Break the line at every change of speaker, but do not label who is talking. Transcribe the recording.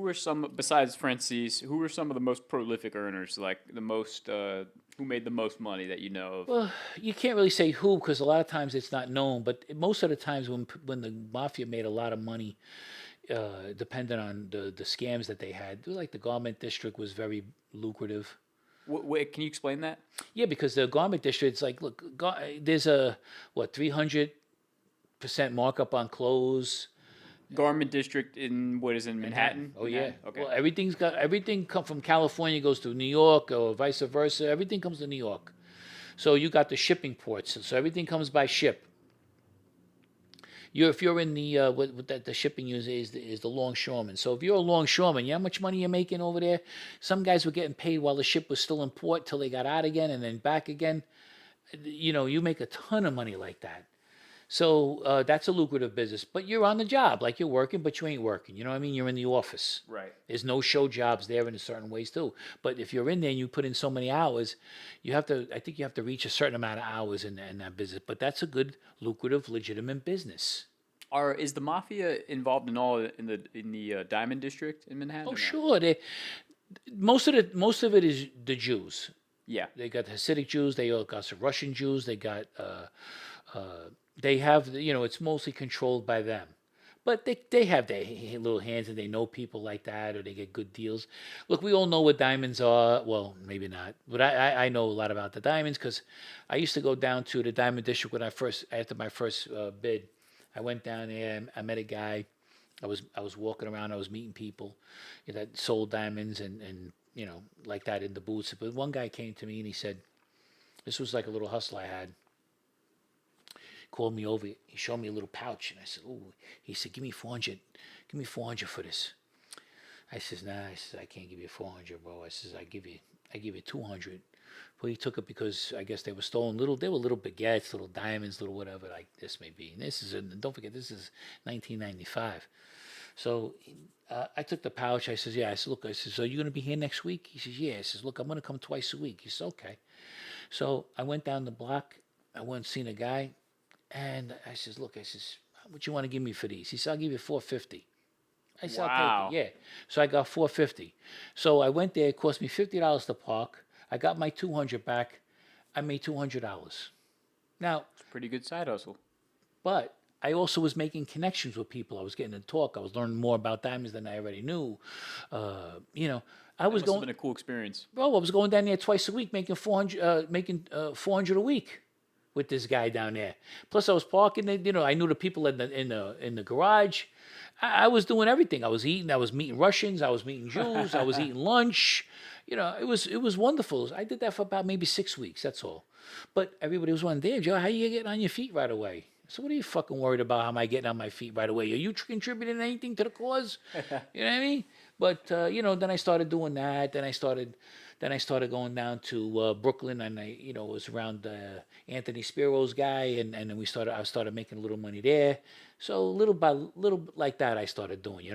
were some besides Francis? Who were some of the most prolific earners? Like the most, who made the most money that you know of?
Well, you can't really say who because a lot of times it's not known. But most of the times when the mafia made a lot of money, depending on the scams that they had, like the garment district was very lucrative.
Wait, can you explain that?
Yeah, because the garment district, it's like, look, there's a what 300% markup on clothes.
Garment district in what is in Manhattan?
Oh yeah.
Okay.
Well, everything come from California goes to New York or vice versa. Everything comes to New York. So you got the shipping ports. So everything comes by ship. If you're in the what that the shipping user is the longshoreman. So if you're a longshoreman, you know how much money you're making over there? Some guys were getting paid while the ship was still in port till they got out again and then back again. You make a ton of money like that. So that's a lucrative business. But you're on the job, like you're working, but you ain't working. You know what I mean? You're in the office.
Right.
There's no show jobs there in a certain ways too. But if you're in there and you put in so many hours, I think you have to reach a certain amount of hours in that business. But that's a good, lucrative, legitimate business.
Is the mafia involved in all in the diamond district in Manhattan?
Oh,
or no?
sure. Most of it is the Jews.
Yeah.
They got the Hasidic Jews. They all got some Russian Jews. They got they have it's mostly controlled by them. But they have their little hands and they know people like that or they get good deals. Look, we all know what diamonds are. Well, maybe not, but I know a lot about the diamonds because I used to go down to the diamond district after my first bid. I went down there. I met a guy. I was walking around. I was meeting people that sold diamonds and like that in the booths. But one guy came to me and he said, this was like a little hustle I had. Called me over. He showed me a little pouch, and I said, "Oh." He said, "Give me 400. Give me 400 for this." I says, "Nah." I says, "I can't give you 400, bro." I says, I give you 200." But he took it because I guess they were stolen. They were little baguettes, little diamonds, little whatever like this may be. And don't forget, this is 1995. So I took the pouch. I says, "Yeah." I said, "Look," I says, "So you gonna be here next week?" He says, "Yeah." I says, "Look, I'm gonna come twice a week." He says, "Okay." So I went down the block. I went and seen a guy. And I says, "Look," I says, "what you want to give me for these?" He said, "I'll give you 450." I said, "I'll
Wow.
take it." Yeah. So I got 450. So I went there. It cost me $50 to park. I got my 200 back. I made $200. Now,
It's a pretty good side hustle.
but I also was making connections with people. I was getting to talk. I was learning more about diamonds than I already knew. I
That
was
must have
going.
been a cool experience.
Bro, I was going down there twice a week, making 400 a week with this guy down there. Plus, I was parking. I knew the people in the garage. I was doing everything. I was eating. I was meeting Russians. I was meeting Jews. I was eating lunch. It was wonderful. I did that for about maybe 6 weeks. That's all. But everybody was wondering, "Damn, Joe, how you getting on your feet right away?" So what are you fucking worried about? How am I getting on my feet right away? Are you contributing anything to the cause? You know what I mean? But then I started doing that. Then I started going down to Brooklyn, and I was around Anthony Spiro's guy, and then I started making a little money there. So little by little like that, I started doing.